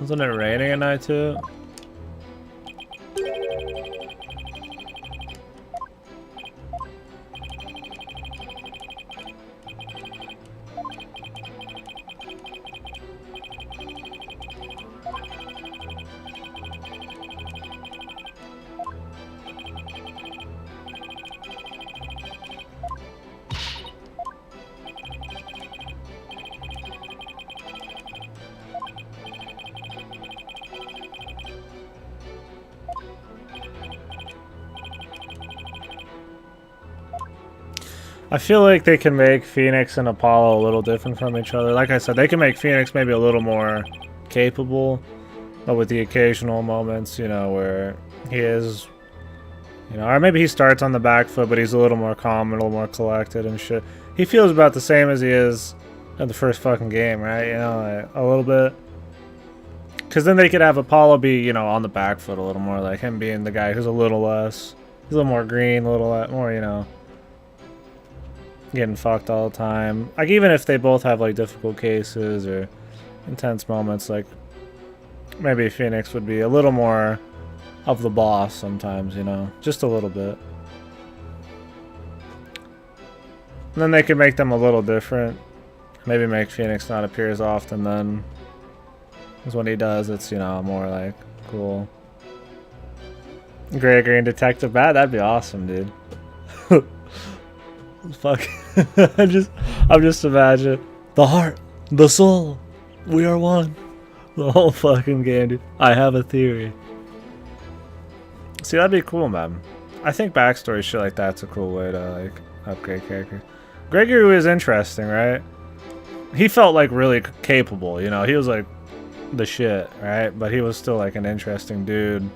Wasn't it raining at night too? I feel like they can make Phoenix and Apollo a little different from each other. Like I said, they can make Phoenix maybe a little more capable, but with the occasional moments, you know, where he is, you know, or maybe he starts on the back foot, but he's a little more calm, a little more collected and shit. He feels about the same as he is in the first fucking game, right? You know, like, a little bit. Because then they could have Apollo be, you know, on the back foot a little more, like him being the guy who's a little less, he's a little more green, a little more, you know, getting fucked all the time. Like, even if they both have, like, difficult cases or intense moments, like, maybe Phoenix would be a little more of the boss sometimes, you know? Just a little bit. And then they could make them a little different. Maybe make Phoenix not appear as often then. Because when he does, it's, you know, more, like, cool. Gregory and Detective Bat, that'd be awesome, dude. Fuck. I'm just imagining the heart, the soul, we are one. The whole fucking game, dude. I have a theory. See, that'd be cool, man. I think backstory shit like that's a cool way to like upgrade character. Gregory was interesting, right? He felt like really capable, you know. He was like the shit, right? But he was still like an interesting dude.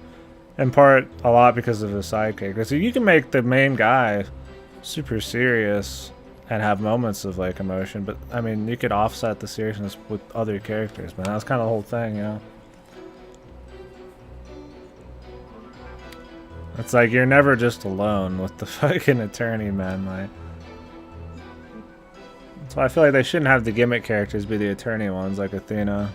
In part, a lot because of his side characters. So you can make the main guy super serious and have moments of like emotion, but I mean you could offset the seriousness with other characters, man. That's kind of the whole thing, you know. It's like you're never just alone with the fucking attorney, man. Like, so I feel like they shouldn't have the gimmick characters be the attorney ones, like Athena.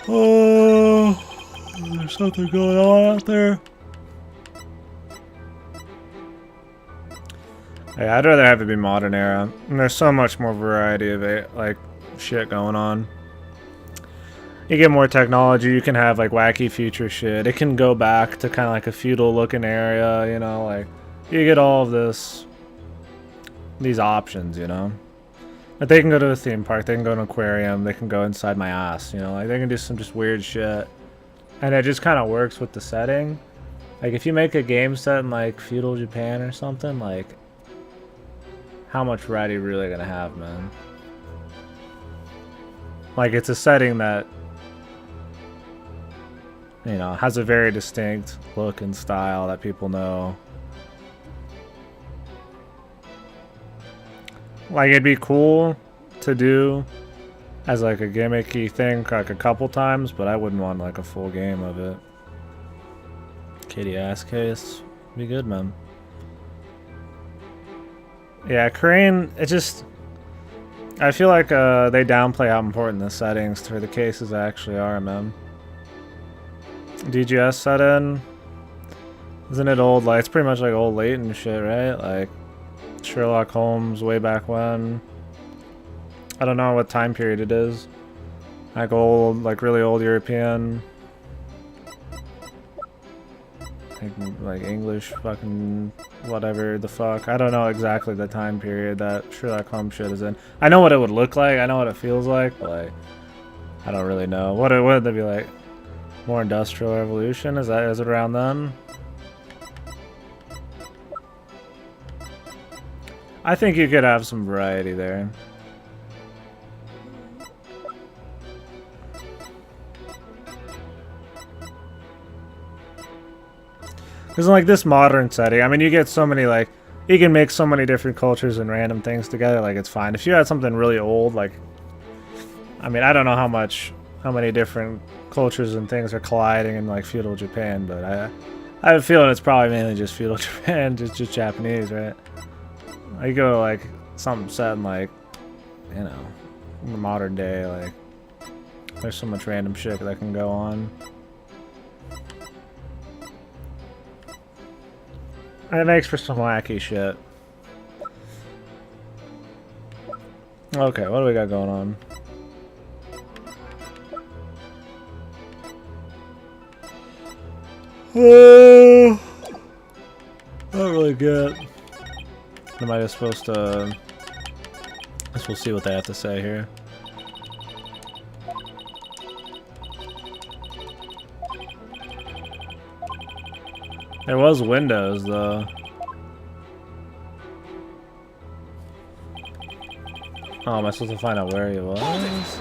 Oh, there's something going on out there. Yeah, I'd rather have it be modern era. And there's so much more variety of it, like shit going on. You get more technology. You can have like wacky future shit. It can go back to kind of like a feudal looking area, you know. Like you get all of these options, you know. Like they can go to a theme park, they can go to an aquarium, they can go inside my ass, you know, like they can do some just weird shit. And it just kind of works with the setting. Like if you make a game set in like feudal Japan or something, like how much variety are you really gonna have, man? Like it's a setting that, you know, has a very distinct look and style that people know. Like, it'd be cool to do as, like, a gimmicky thing, like, a couple times, but I wouldn't want, like, a full game of it. Kitty ass case. Be good, man. Yeah, Crane, it just... I feel like, they downplay how important the settings for the cases actually are, man. DGS set in. Isn't it old? Like, it's pretty much like old Leighton shit, right? Like... Sherlock Holmes way back when. I don't know what time period it is. Like old, like really old European. Like English fucking whatever the fuck. I don't know exactly the time period that Sherlock Holmes shit is in. I know what it would look like. I know what it feels like, but like, I don't really know. What would they be like? More Industrial Revolution? Is it around then? I think you could have some variety there. Because in like this modern setting, I mean, you get so many like, you can make so many different cultures and random things together, like it's fine. If you had something really old, like, I mean, I don't know how many different cultures and things are colliding in like feudal Japan, but I I have a feeling it's probably mainly just feudal Japan, just Japanese, right? I go to like something set in like, you know, modern day, like there's so much random shit that can go on. And it makes for some wacky shit. Okay, what do we got going on? Not really good. Am I just supposed to... I guess we'll see what they have to say here. There was windows, though. Oh, am I supposed to find out where he was?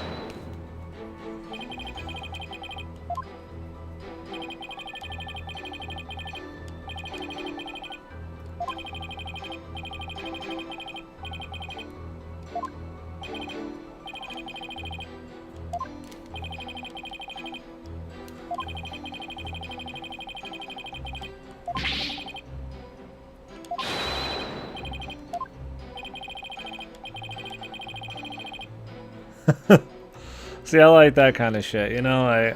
See, I like that kind of shit, you know,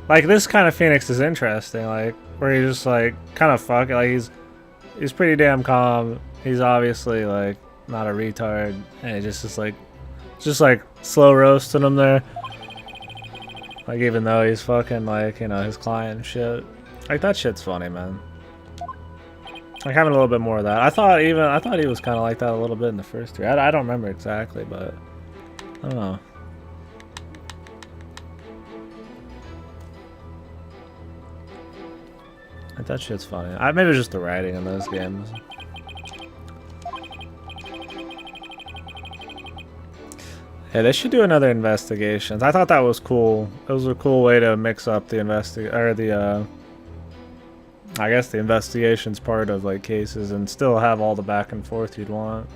like this kind of Phoenix is interesting, like where he's just like kind of fuck it, like he's pretty damn calm. He's obviously like not a retard, and he just is like slow roasting him there. Like even though he's fucking like, you know, his client and shit. Like that shit's funny, man. Like having a little bit more of that. I thought he was kind of like that a little bit in the first three. I don't remember exactly, but I don't know. Like, that shit's funny. Maybe it's just the writing in those games. Yeah, they should do another investigations. I thought that was cool. It was a cool way to mix up the I guess the investigations part of like cases and still have all the back and forth you'd want.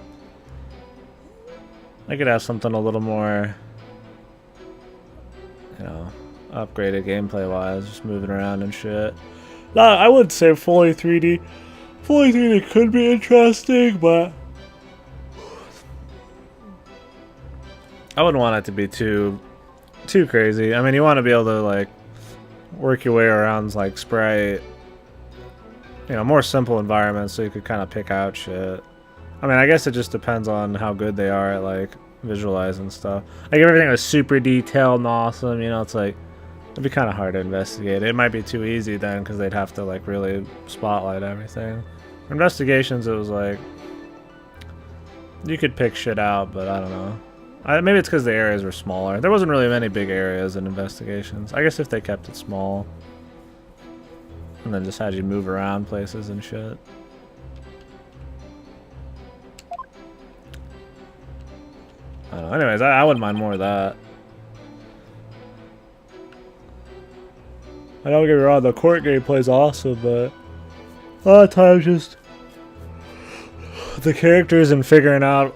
I could have something a little more, you know, upgraded gameplay wise, just moving around and shit. No, I would say fully 3D. Fully 3D could be interesting, but I wouldn't want it to be too crazy. I mean, you want to be able to like work your way around like sprite, you know, more simple environments so you could kind of pick out shit. I mean, I guess it just depends on how good they are at like visualizing stuff. Like if everything was super detailed and awesome, you know, it's like it'd be kind of hard to investigate. It might be too easy then because they'd have to like really spotlight everything. For investigations, it was like you could pick shit out, but I don't know. Maybe it's because the areas were smaller. There wasn't really many big areas in investigations. I guess if they kept it small and then just had you move around places and shit. I don't know. Anyways, I wouldn't mind more of that. I don't get me wrong, the court gameplay is awesome, but a lot of times just the characters and figuring out,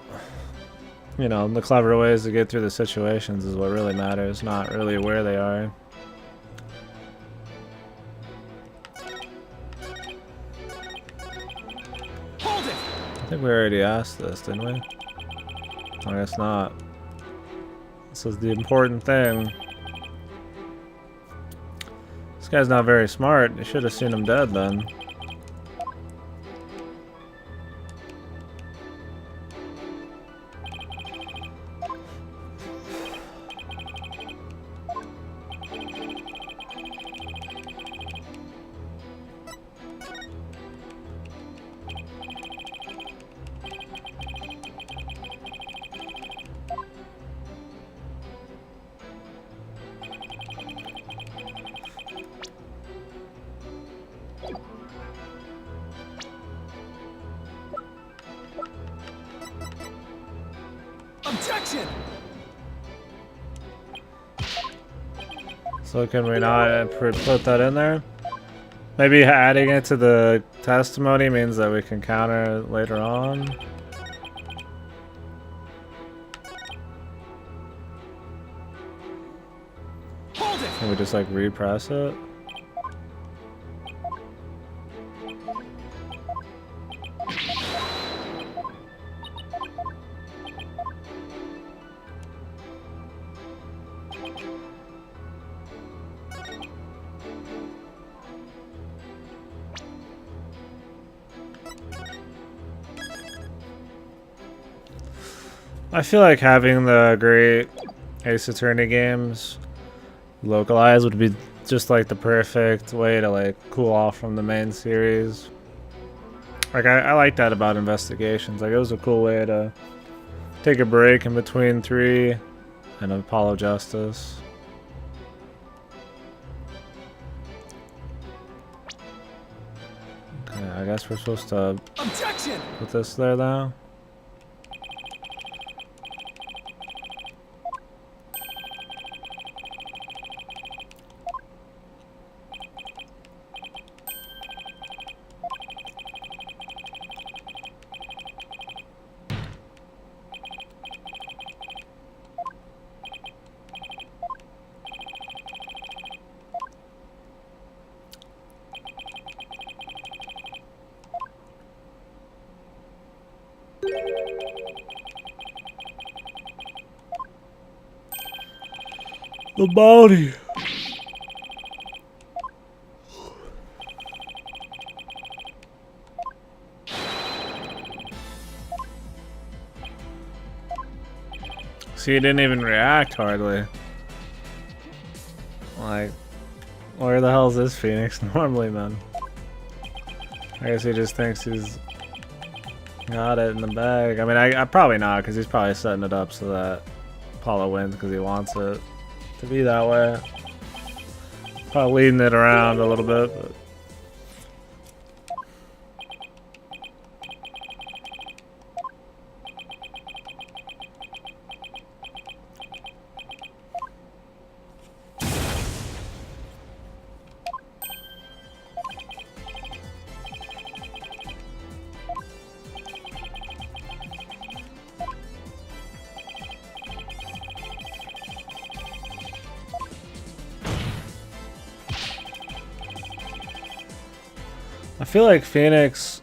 you know, the clever ways to get through the situations is what really matters, not really where they are. I think we already asked this, didn't we? I guess not. This is the important thing. This guy's not very smart. You should have seen him dead then. Objection! So can we not put that in there? Maybe adding it to the testimony means that we can counter it later on. Hold it! Can we just like repress it? I feel like having the great Ace Attorney games localized would be just like the perfect way to like cool off from the main series. Like I like that about Investigations. Like it was a cool way to take a break in between 3 and Apollo Justice. Okay, I guess we're supposed to put this there though. The body. See, he didn't even react hardly. Like, where the hell is this Phoenix normally, man? I guess he just thinks he's got it in the bag. I mean, I probably not, because he's probably setting it up so that Apollo wins because he wants it to be that way. Probably leading it around a little bit, but I feel like Phoenix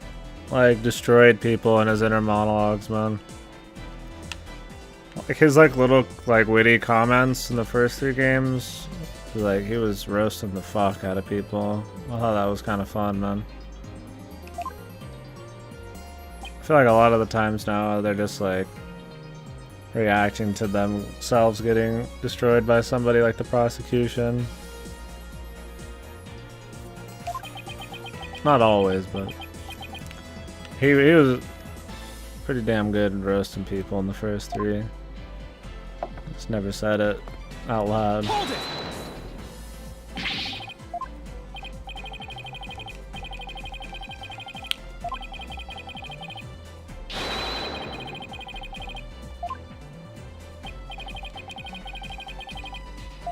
like destroyed people in his inner monologues, man. Like his like little like witty comments in the first 3 games, like he was roasting the fuck out of people. I thought that was kind of fun, man. I feel like a lot of the times now they're just like reacting to themselves getting destroyed by somebody like the prosecution. Not always, but he was pretty damn good at roasting people in the first 3. Just never said it out loud. Hold it.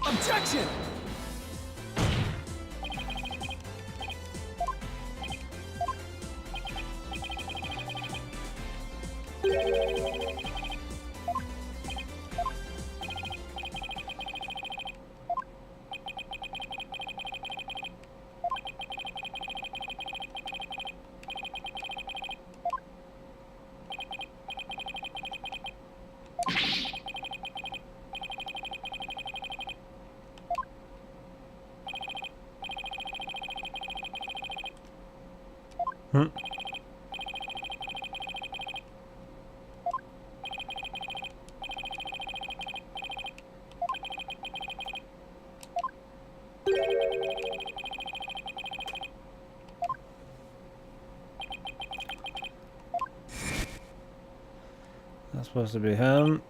Objection! Hmm. That's supposed to be him.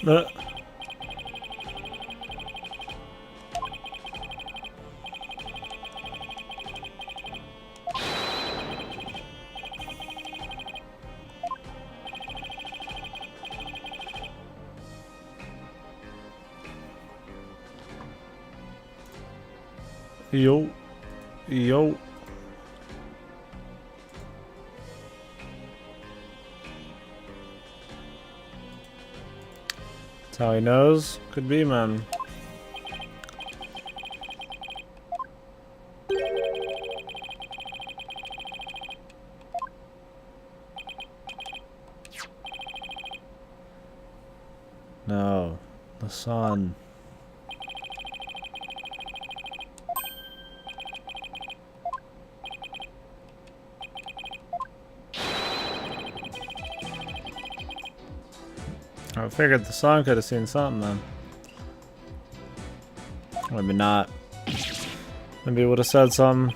Uh. Yo. Yo. That's how he knows. Could be, man. No. The sun. I figured the sun could have seen something then. Maybe not. Maybe it would have said something.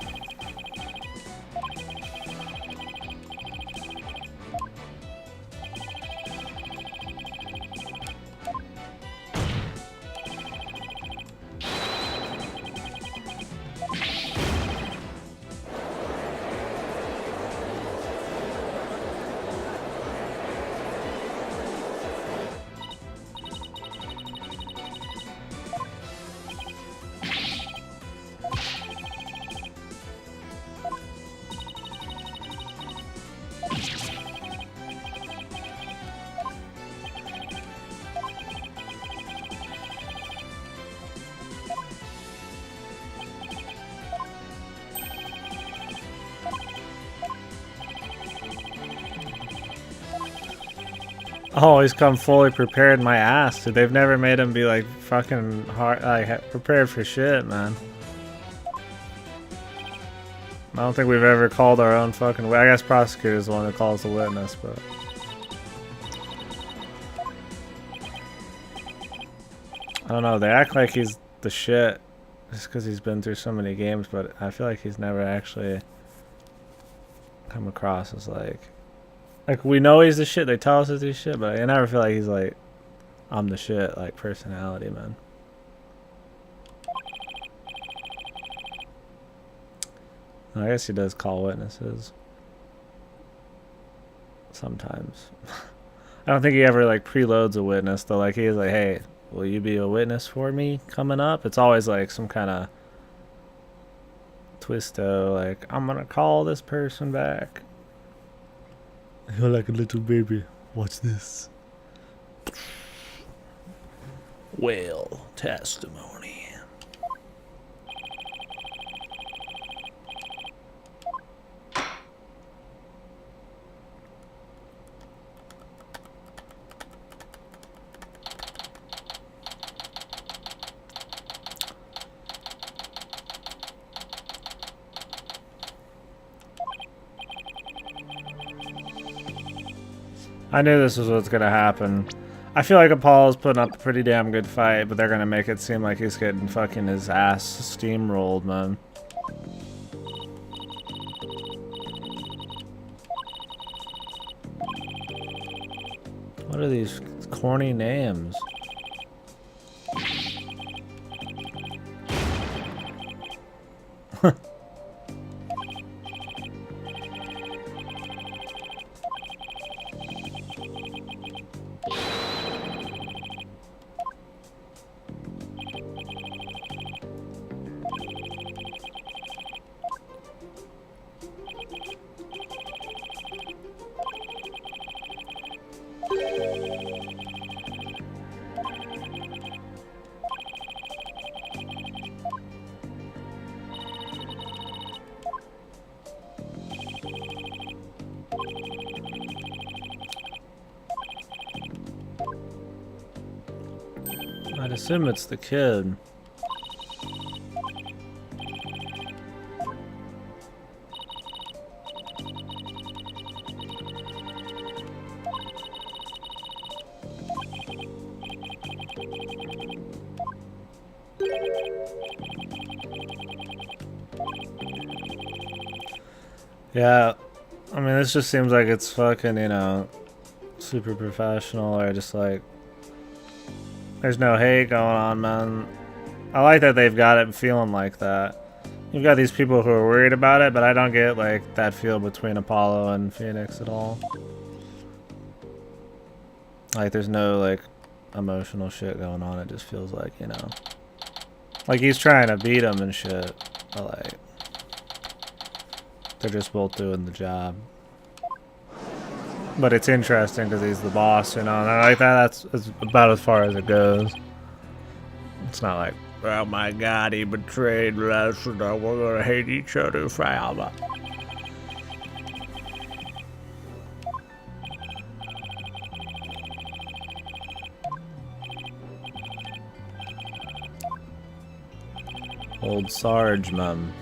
Oh, he's come fully prepared, my ass, dude. They've never made him be like fucking hard, like prepared for shit, man. I don't think we've ever called our own fucking. I guess prosecutor's the one that calls the witness, but. I don't know. They act like he's the shit just because he's been through so many games, but I feel like he's never actually come across as like we know he's the shit. They tell us he's the shit, but I never feel like he's like, I'm the shit, like personality, man. I guess he does call witnesses sometimes. I don't think he ever like preloads a witness though. Like he's like, hey, will you be a witness for me coming up? It's always like some kind of twisto, like I'm gonna call this person back. You're like a little baby. Watch this. Well, testimony. I knew this was what's gonna happen. I feel like Apollo's putting up a pretty damn good fight, but they're gonna make it seem like he's getting fucking his ass steamrolled, man. What are these corny names? I'd assume it's the kid. Yeah, I mean, this just seems like it's fucking, you know, super professional, or just like, there's no hate going on, man. I like that they've got it feeling like that. You've got these people who are worried about it, but I don't get like that feel between Apollo and Phoenix at all. Like there's no like emotional shit going on. It just feels like, you know, like he's trying to beat him and shit. But like, they're just both doing the job. But it's interesting because he's the boss, you know, and I like that. That's about as far as it goes. It's not like, oh my god, he betrayed us, and we're gonna hate each other forever. Old Sarge, man.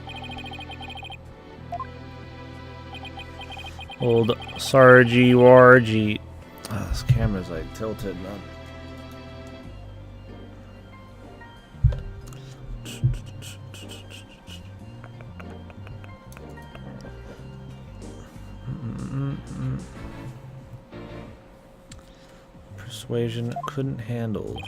Old Sargy Wargy. Oh, this camera's like tilted, man. Persuasion couldn't handle.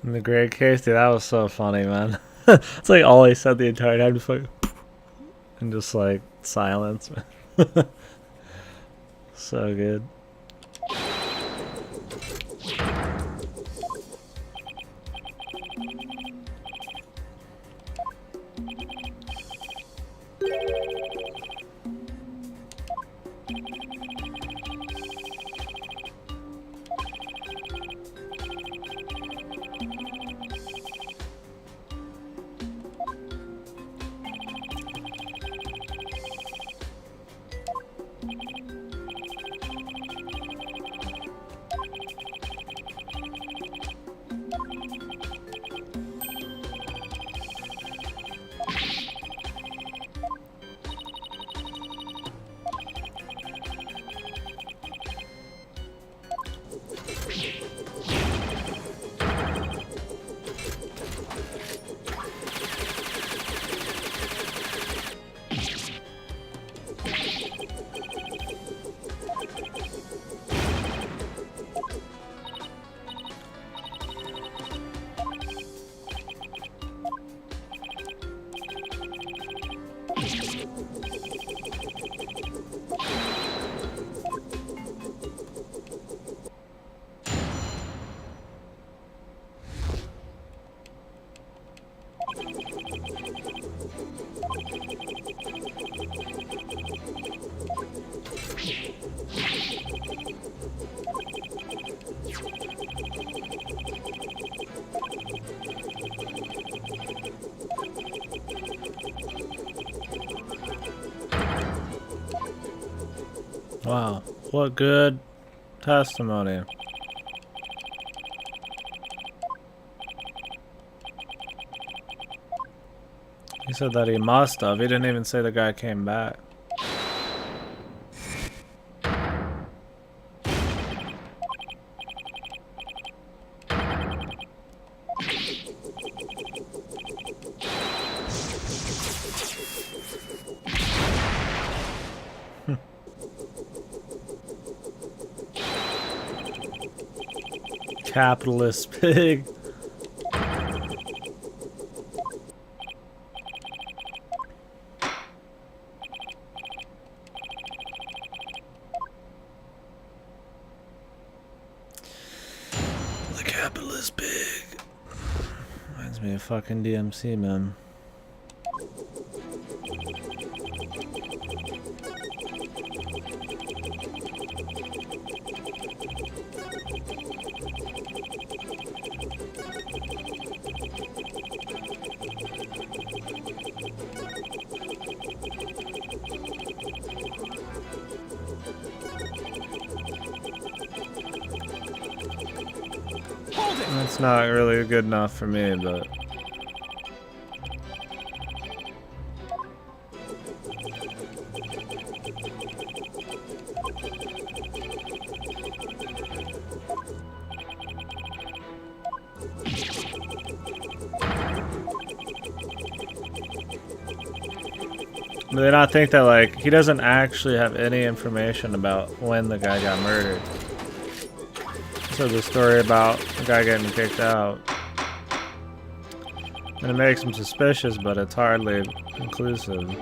In the Greg case, dude, that was so funny, man. It's like all he said the entire time, just like, and just like silence. So good. Wow, what good testimony. He said that he must have. He didn't even say the guy came back. Capitalist pig. The capitalist pig. Reminds me of fucking DMC, man. That's not really good enough for me, but... Do they not think that, like, he doesn't actually have any information about when the guy got murdered? So the story about the guy getting kicked out. And it makes him suspicious, but it's hardly conclusive.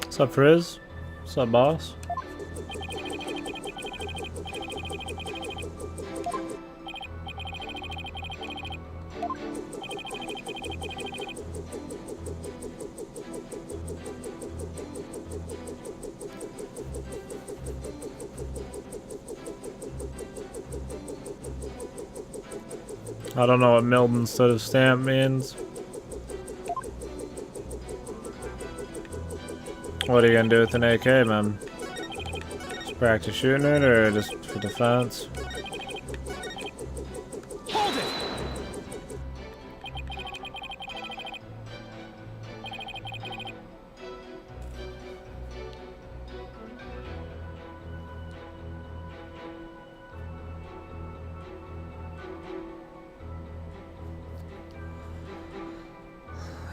What's up, Frizz? What's up, boss? I don't know what milled instead of stamp means. What are you gonna do with an AK, man? Just practice shooting it, or just for defense? Hold it.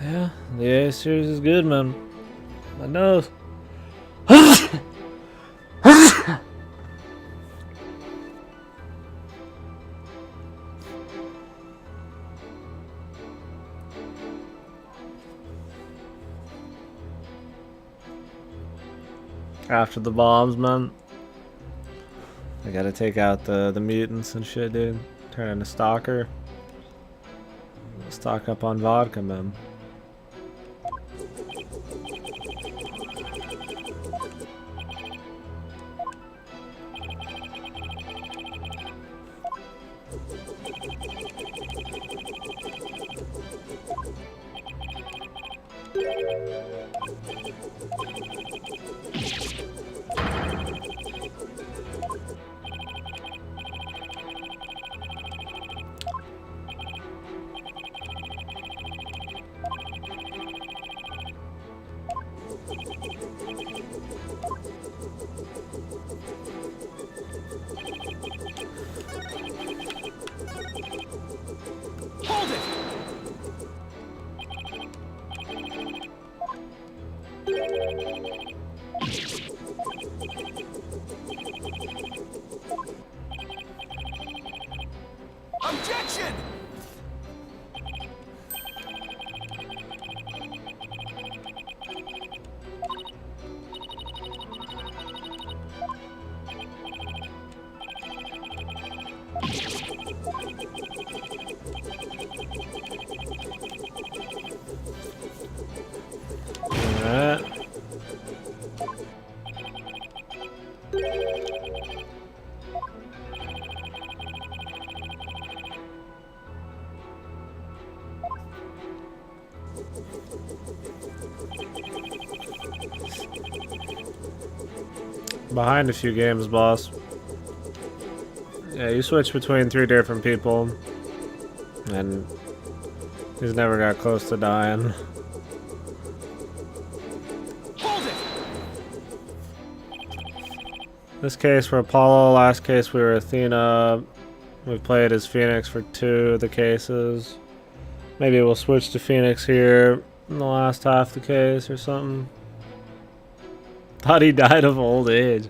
Yeah, the A series is good, man. My nose. After the bombs, man. I gotta take out the mutants and shit, dude. Turn into stalker. Stock up on vodka, man. Objection! Alright. Behind a few games, boss. Yeah, you switch between 3 different people, and he's never got close to dying. This case we're Apollo, last case we were Athena. We played as Phoenix for 2 of the cases. Maybe we'll switch to Phoenix here in the last half of the case or something. Thought he died of old age.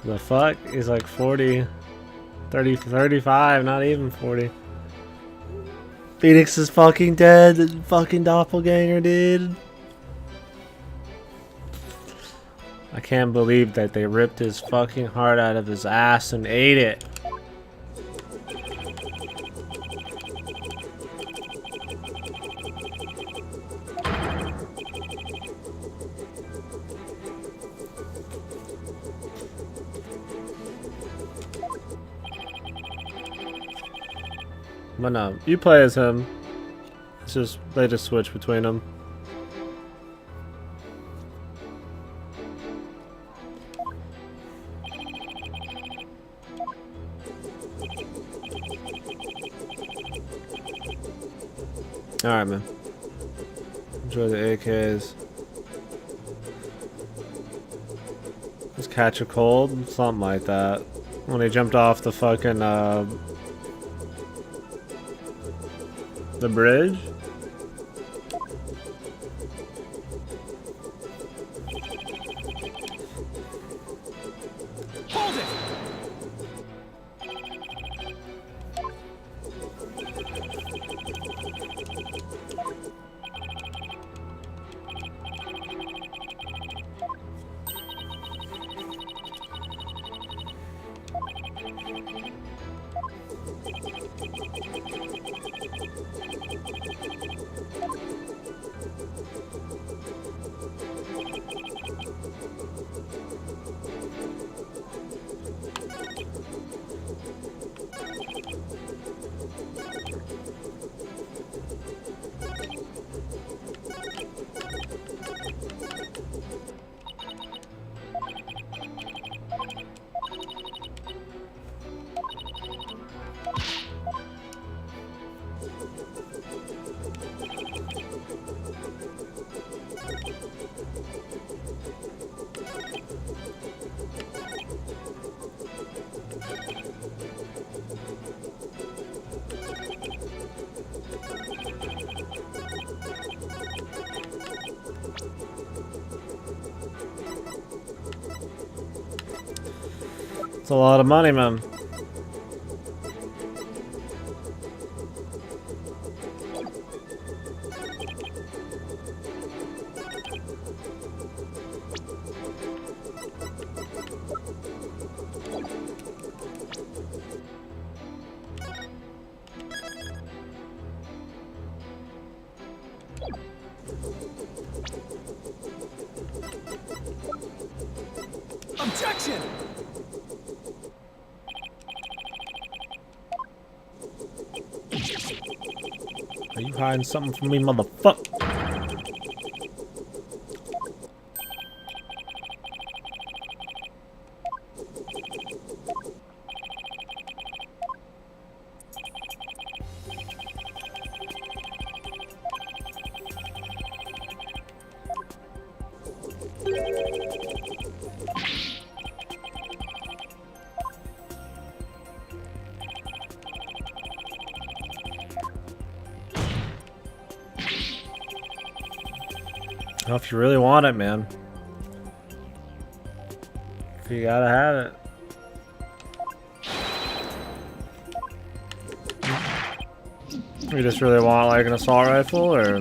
The fuck? He's like 40, 30, 35, not even 40. Phoenix is fucking dead. Fucking doppelganger, dude. I can't believe that they ripped his fucking heart out of his ass and ate it. But no, you play as him. It's just, they just switch between them. Alright, man. Enjoy the AKs. Just catch a cold? Something like that. When he jumped off the fucking, the bridge? Hold it! It's a lot of money, man. Objection! Are you hiding something from me, motherfucker? Oh, if you really want it, man. If you gotta have it. You just really want like an assault rifle, or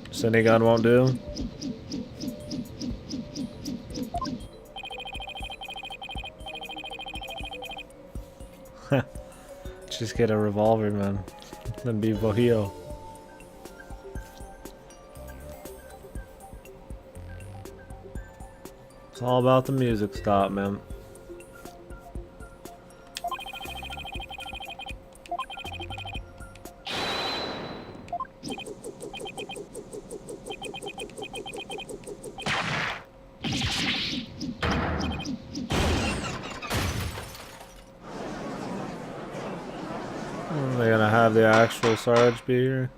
just any gun won't do? Just get a revolver, man. Then be Bohio. It's all about the music stop, man. They're gonna have the actual Sarge be here.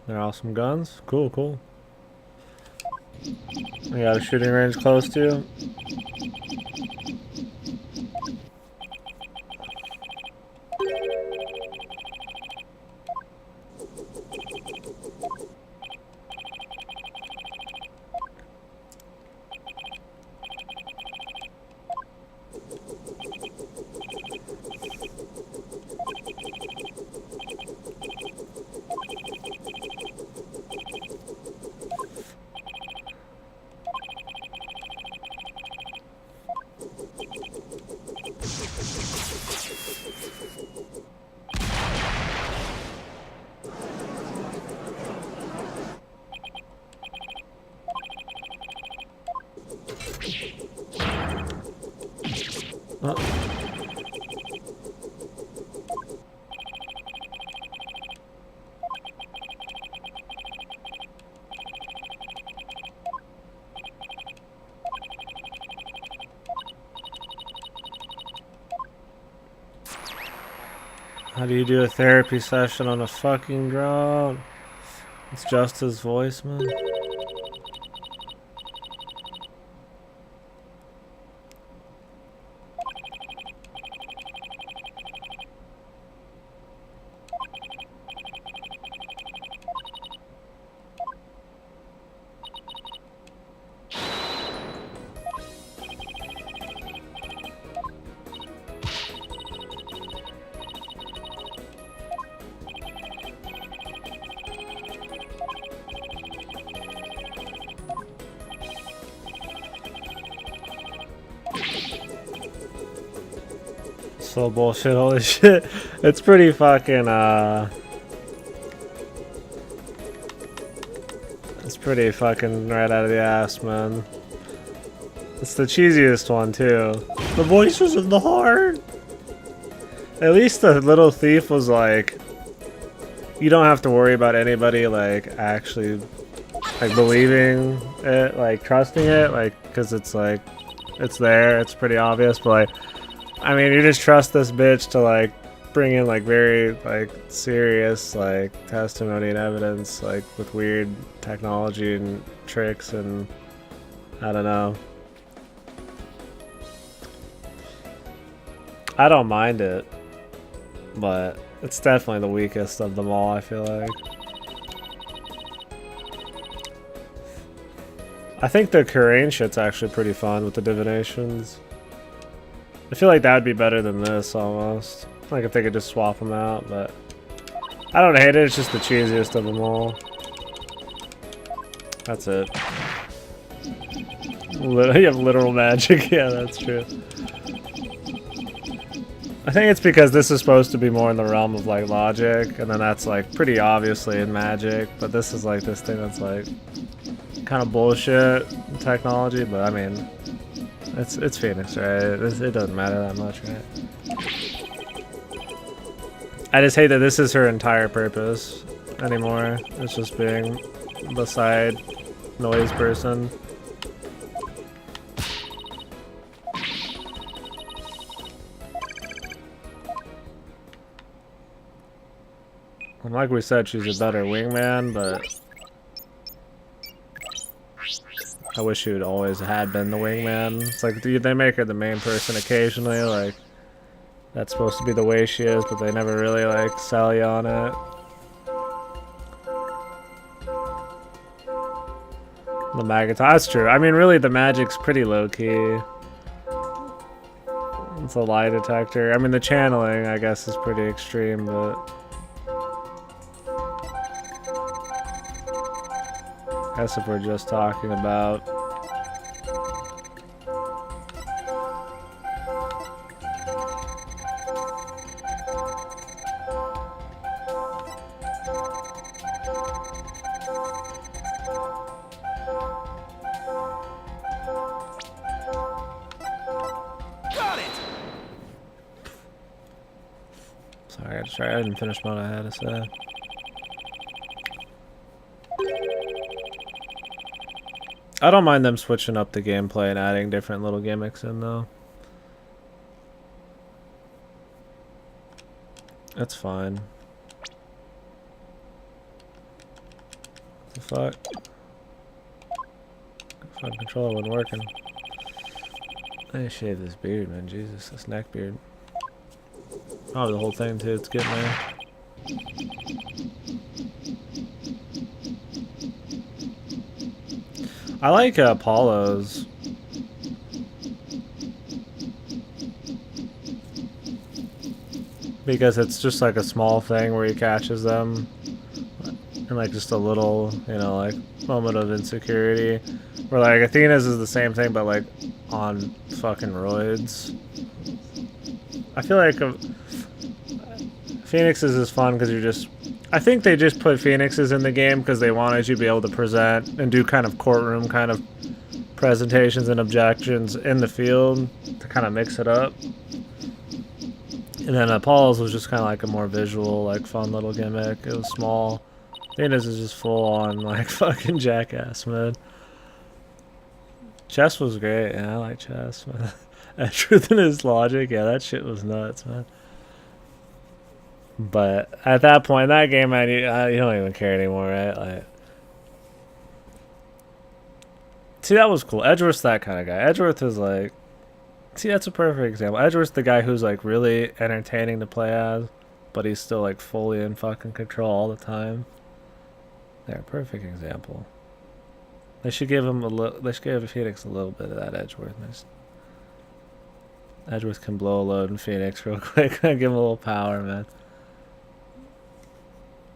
They're awesome guns. Cool, cool. We got a shooting range close to you. How do you do a therapy session on a fucking drone? It's just his voice, man. So bullshit, holy shit. It's pretty fucking, it's pretty fucking right out of the ass, man. It's the cheesiest one, too. The voice was in the heart! At least the little thief was like, you don't have to worry about anybody, like, actually, like, believing it, like, trusting it, like, because it's like, it's there, it's pretty obvious, but like, I mean, you just trust this bitch to, like, bring in, like, very, like, serious, like, testimony and evidence, like, with weird technology and tricks and, I don't know. I don't mind it, but it's definitely the weakest of them all, I feel like. I think the Kurain shit's actually pretty fun with the divinations. I feel like that would be better than this, almost. Like if they could just swap them out, but I don't hate it, it's just the cheesiest of them all. That's it. You have literal magic, yeah, that's true. I think it's because this is supposed to be more in the realm of like logic, and then that's like pretty obviously in magic, but this is like this thing that's like kind of bullshit technology, but I mean, it's Phoenix, right? It doesn't matter that much, right? I just hate that this is her entire purpose anymore. It's just being the side noise person. And like we said, she's a better wingman, but I wish she would always had been the wingman. It's like they make her the main person occasionally, like that's supposed to be the way she is, but they never really like sell you on it. The maggots, that's true. I mean, really, the magic's pretty low key. It's a lie detector. I mean, the channeling, I guess, is pretty extreme, but I guess if we're just talking about sorry, I didn't finish what I had to say. I don't mind them switching up the gameplay and adding different little gimmicks in, though. That's fine. What the fuck? Fucking controller wasn't working. I need to shave this beard, man. Jesus, this neck beard. Probably the whole thing, too. It's getting there. I like Apollo's. Because it's just like a small thing where he catches them. And like just a little, you know, like moment of insecurity. Where like Athena's is the same thing, but like on fucking roids. I feel like Phoenix's is fun because you're just... I think they just put Phoenix's in the game because they wanted you to be able to present and do kind of courtroom kind of presentations and objections in the field to kind of mix it up. And then Apollo's was just kind of like a more visual, like fun little gimmick. It was small. Athena's is just full on like fucking jackass, man. Chess was great, yeah, I like chess, man. Truth in his logic, yeah, that shit was nuts, man. But at that point in that game, you don't even care anymore, right? Like, see, that was cool. Edgeworth's that kind of guy. Edgeworth is like, see, that's a perfect example. Edgeworth's the guy who's like really entertaining to play as, but he's still like fully in fucking control all the time. There, perfect example. They should give him a little. They should give Phoenix a little bit of that Edgeworth. Edgeworth can blow a load in Phoenix real quick. Give him a little power, man.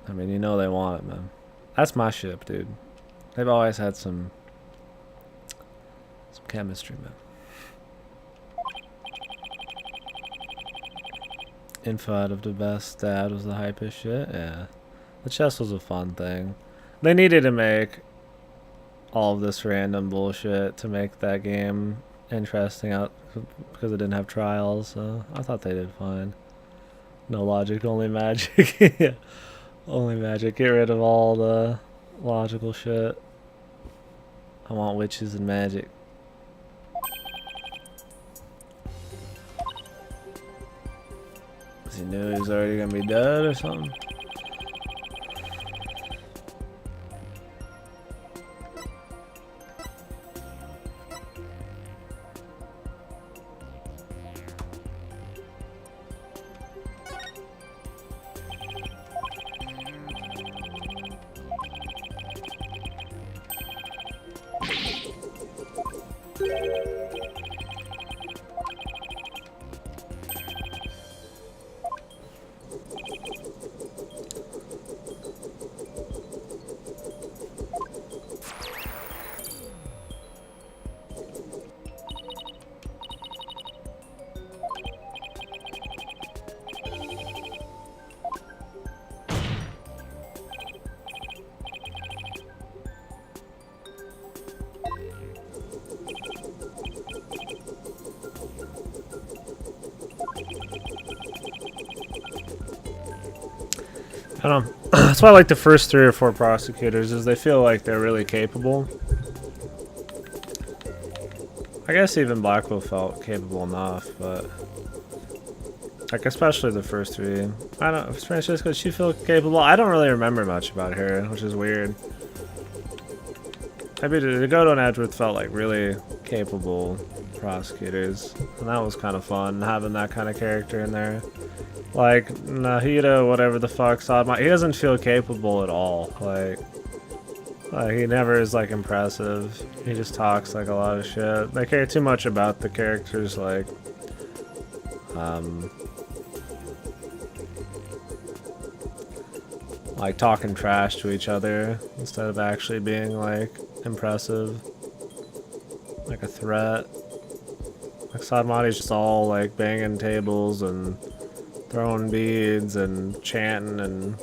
I mean, you know they want it, man. That's my ship, dude. They've always had some chemistry, man. Info out of the best. Dad was the hypest shit. Yeah, the chess was a fun thing. They needed to make all of this random bullshit to make that game interesting out because it didn't have trials. So I thought they did fine. No logic, only magic. Yeah. Only magic. Get rid of all the logical shit. I want witches and magic. He knew he was already gonna be dead or something. I don't know. That's why I like the first 3 or 4 prosecutors, is they feel like they're really capable. I guess even Blackwell felt capable enough, but like especially the first 3. I don't. Francesca, she feel capable. I don't really remember much about her, which is weird. Maybe the Godo and Edgeworth felt like really capable prosecutors, and that was kind of fun having that kind of character in there. Like Nahida, whatever the fuck, he doesn't feel capable at all. Like he never is like impressive. He just talks like a lot of shit. They care too much about the characters, like talking trash to each other instead of actually being like impressive, like a threat. Like Sadmati's just all like banging tables and throwing beads and chanting and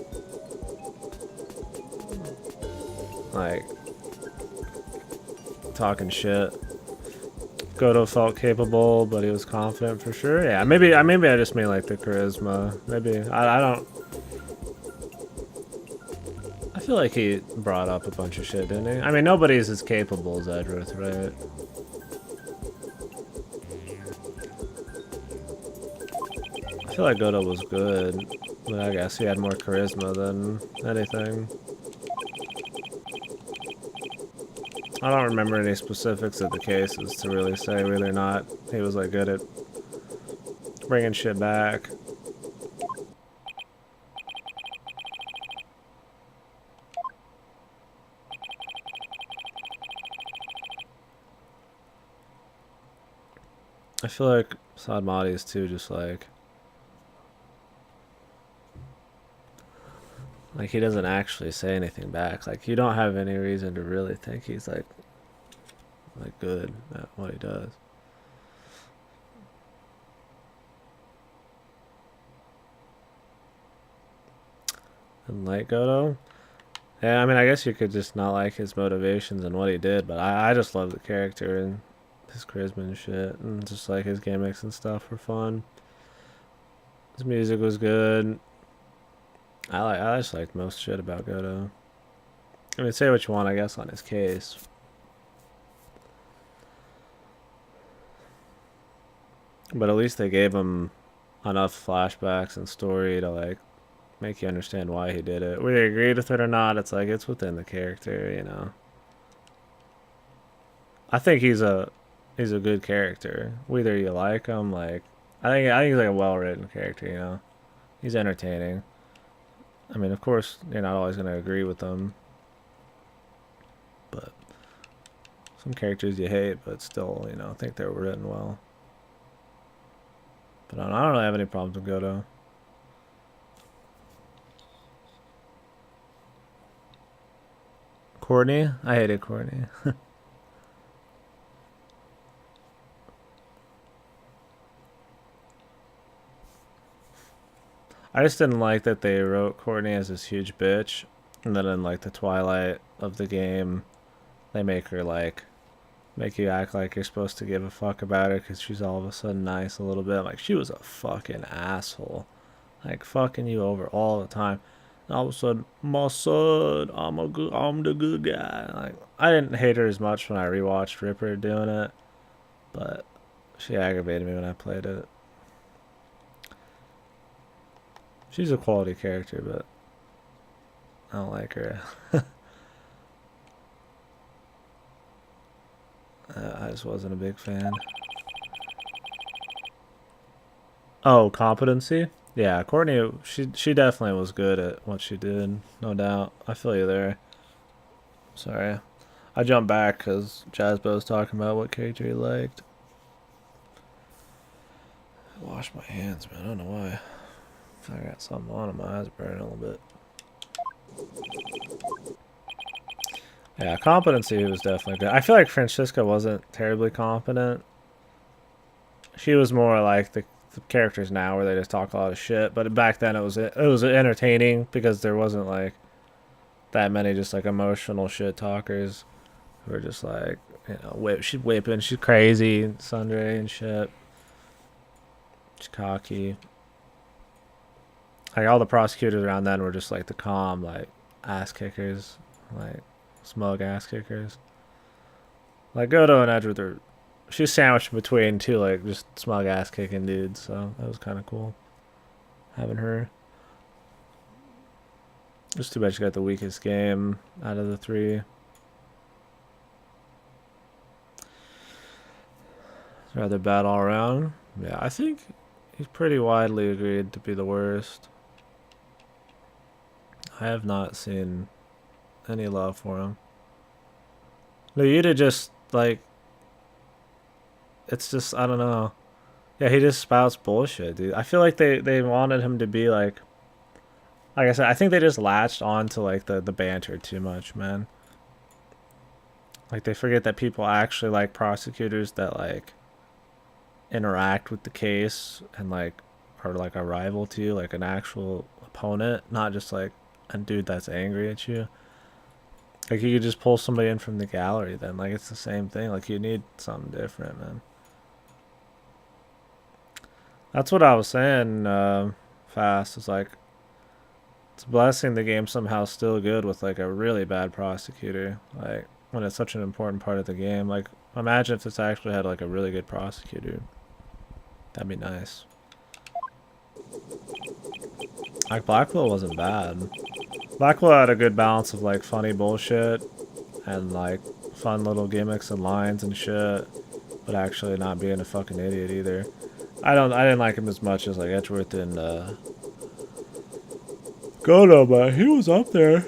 like talking shit. Godo felt capable, but he was confident for sure. Yeah, maybe I just mean like the charisma. Maybe I don't. I feel like he brought up a bunch of shit, didn't he? I mean, nobody's as capable as Edgeworth, right? I feel like Godo was good, but I guess he had more charisma than anything. I don't remember any specifics of the cases to really say whether or not he was like good at bringing shit back. I feel like Sadmati is too just like he doesn't actually say anything back. Like you don't have any reason to really think he's like good at what he does. And like Godo? Yeah, I mean I guess you could just not like his motivations and what he did, but I just love the character and his charisma and shit, and just like his gimmicks and stuff were fun. His music was good. I just liked most shit about Godo. I mean, say what you want, I guess, on his case. But at least they gave him enough flashbacks and story to like make you understand why he did it. Whether you agreed with it or not, it's like it's within the character, you know. I think he's a good character. Whether you like him, like I think he's like a well-written character, you know. He's entertaining. I mean, of course, you're not always gonna agree with them, but some characters you hate, but still, you know, I think they're written well. But I don't really have any problems with Godo. Courtney? I hated Courtney. I just didn't like that they wrote Courtney as this huge bitch, and then in like the twilight of the game, they make her like, make you act like you're supposed to give a fuck about her because she's all of a sudden nice a little bit. Like, she was a fucking asshole. Like, fucking you over all the time. And all of a sudden, my son, I'm the good guy. Like, I didn't hate her as much when I rewatched Ripper doing it, but she aggravated me when I played it. She's a quality character, but I don't like her. I just wasn't a big fan. Oh, competency? Yeah, Courtney, she definitely was good at what she did, no doubt. I feel you there. Sorry. I jumped back because Jazzbo was talking about what character he liked. Wash my hands, man. I don't know why. I got something on, my eyes burning a little bit. Yeah, competency was definitely good. I feel like Francisca wasn't terribly competent. She was more like the characters now, where they just talk a lot of shit. But back then, it was entertaining because there wasn't like that many just like emotional shit talkers who were just like, you know, she's whipping, she's crazy, Sundre and shit. She's cocky. Like all the prosecutors around then were just like the calm, like ass kickers, like smug ass kickers. Like Godo and Edward, are she's sandwiched between two like just smug ass kicking dudes, so that was kind of cool having her. Just too bad she got the weakest game out of the three. It's rather bad all around. Yeah, I think he's pretty widely agreed to be the worst. I have not seen any love for him. Lyuda just, like, it's just, I don't know. Yeah, he just spouts bullshit, dude. I feel like they wanted him to be, like I said, I think they just latched on to, like, the banter too much, man. Like, they forget that people actually like prosecutors that, like, interact with the case and, like, are, like, a rival to you, like, an actual opponent, not just, like, a dude that's angry at you. Like, you could just pull somebody in from the gallery then. Like, it's the same thing. Like, you need something different, man. That's what I was saying, Fast. It's like, it's a blessing the game's somehow still good with, like, a really bad prosecutor. Like, when it's such an important part of the game. Like, imagine if this actually had, like, a really good prosecutor. That'd be nice. Like, Blackwell wasn't bad. Blackwell had a good balance of, like, funny bullshit and, like, fun little gimmicks and lines and shit, but actually not being a fucking idiot either. I didn't like him as much as, like, Edgeworth and Godo, but he was up there.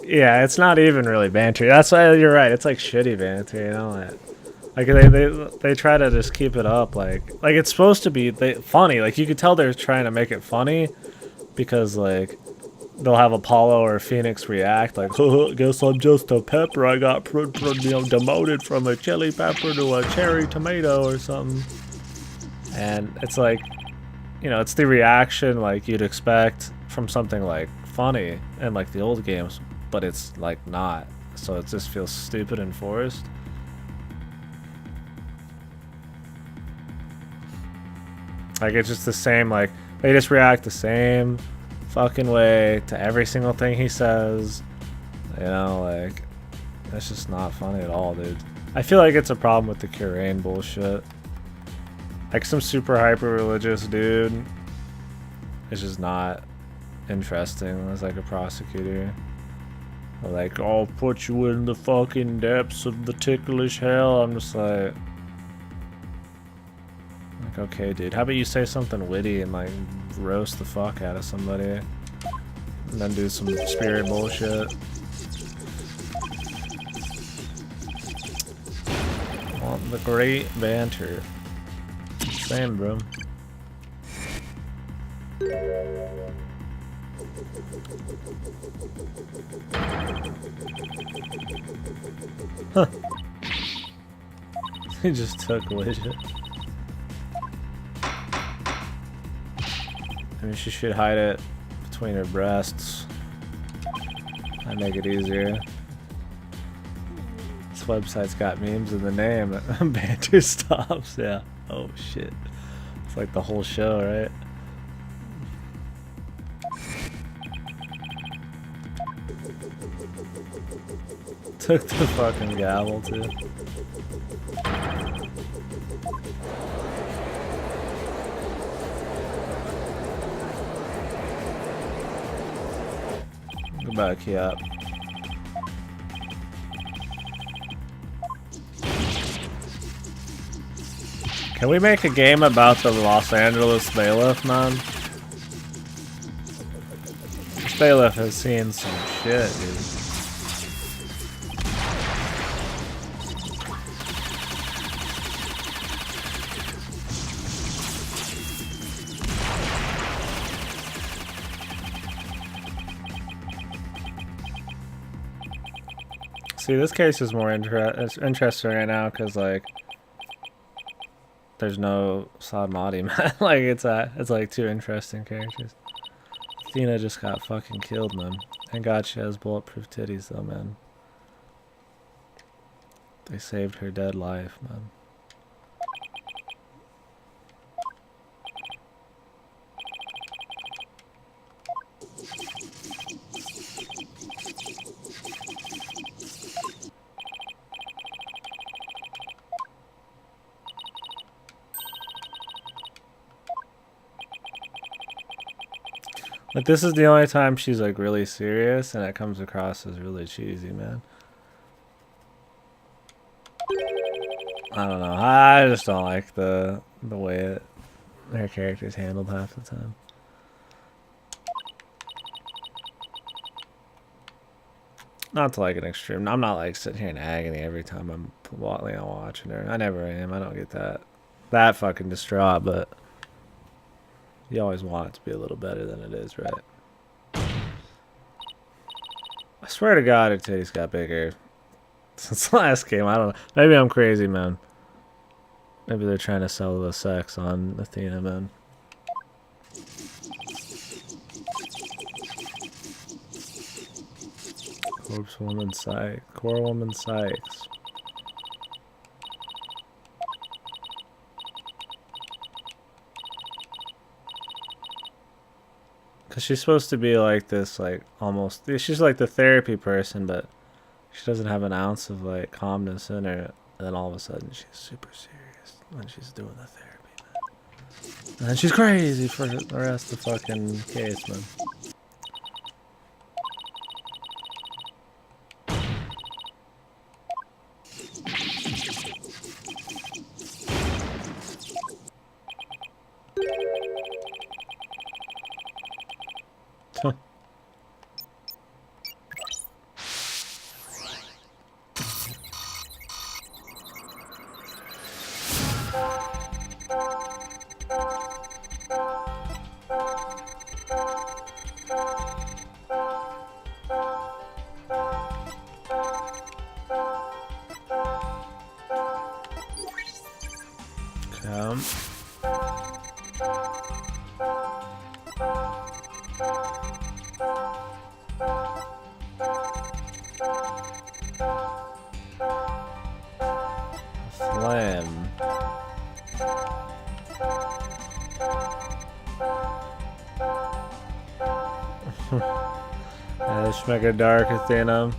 Yeah, it's not even really banter. That's why you're right. It's like shitty banter, you know. Like they try to just keep it up, like it's supposed to be funny. Like you could tell they're trying to make it funny, because like they'll have Apollo or Phoenix react like, "Guess I'm just a pepper. I got demoted from a chili pepper to a cherry tomato or something." And it's like, you know, it's the reaction like you'd expect from something like funny in like the old games, but it's like not. So it just feels stupid and forced. Like, it's just the same, like, they just react the same fucking way to every single thing he says. You know, like, that's just not funny at all, dude. I feel like it's a problem with the Curain bullshit. Like some super hyper religious dude is just not interesting as like a prosecutor. Like, I'll put you in the fucking depths of the ticklish hell. I'm just like, okay, dude. How about you say something witty and like roast the fuck out of somebody, and then do some spirit bullshit. Want the great banter. Same, bro. Huh. He just took widget. I mean, she should hide it between her breasts. That'd make it easier. This website's got memes in the name. Banter stops, yeah. Oh shit. It's like the whole show, right? Took the fucking gavel too. Go back, yeah. Can we make a game about the Los Angeles bailiff, man? This bailiff has seen some shit, dude. See, this case is more interesting right now because, like, there's no Sadmati, man. Like, it's like two interesting characters. Athena just got fucking killed, man. Thank God she has bulletproof titties, though, man. They saved her dead life, man. Like, this is the only time she's like really serious, and it comes across as really cheesy, man. I don't know. I just don't like the way her character's handled half the time. Not to like an extreme. I'm not like sitting here in agony every time I'm watching her. I never am. I don't get that fucking distraught, but you always want it to be a little better than it is, right? I swear to God, her titties got bigger since the last game. I don't know. Maybe I'm crazy, man. Maybe they're trying to sell the sex on Athena, man. Corpse woman Sykes. Core woman Sykes. Because she's supposed to be like this, like, almost... She's like the therapy person, but she doesn't have an ounce of, like, calmness in her. And then all of a sudden, she's super serious when she's doing the therapy, man. And then she's crazy for the rest of the fucking case, man. Let's make it dark, Athena.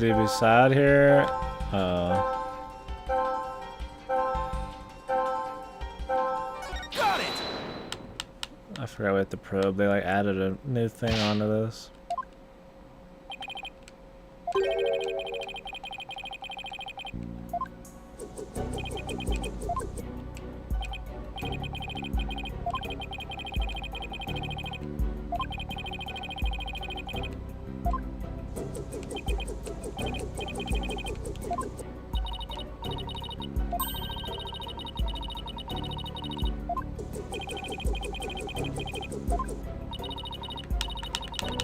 Should he be sad here? Got it. I forgot with the probe. They like added a new thing onto this.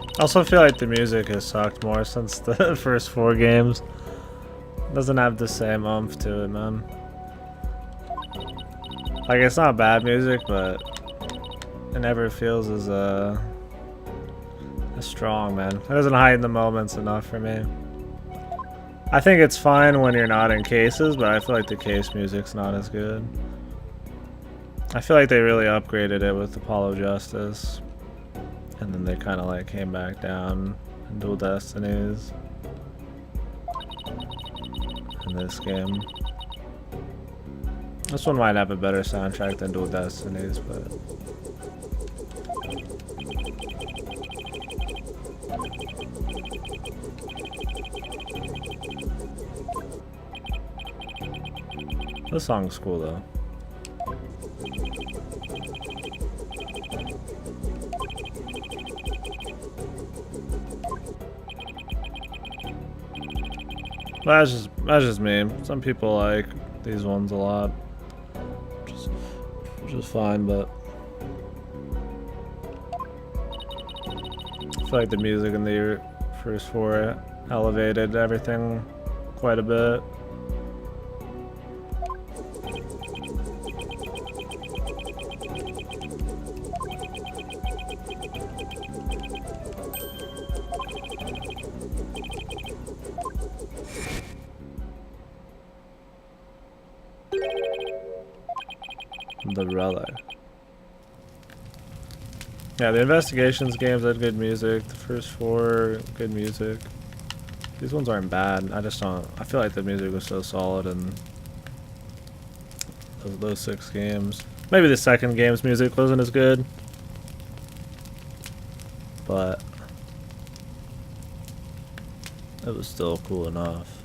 I also feel like the music has sucked more since the first 4 games. Doesn't have the same oomph to it, man. Like, it's not bad music, but it never feels as strong, man. It doesn't heighten the moments enough for me. I think it's fine when you're not in cases, but I feel like the case music's not as good. I feel like they really upgraded it with Apollo Justice. And then they kind of like came back down in Dual Destinies in this game. This one might have a better soundtrack than Dual Destinies, but this song's cool though. That's just me. Some people like these ones a lot, which is fine, but I feel like the music in the first 4 elevated everything quite a bit. The Relic. Yeah, the investigations games had good music. The first 4, good music. These ones aren't bad. I just don't. I feel like the music was so solid in those 6 games. Maybe the second game's music wasn't as good, but it was still cool enough.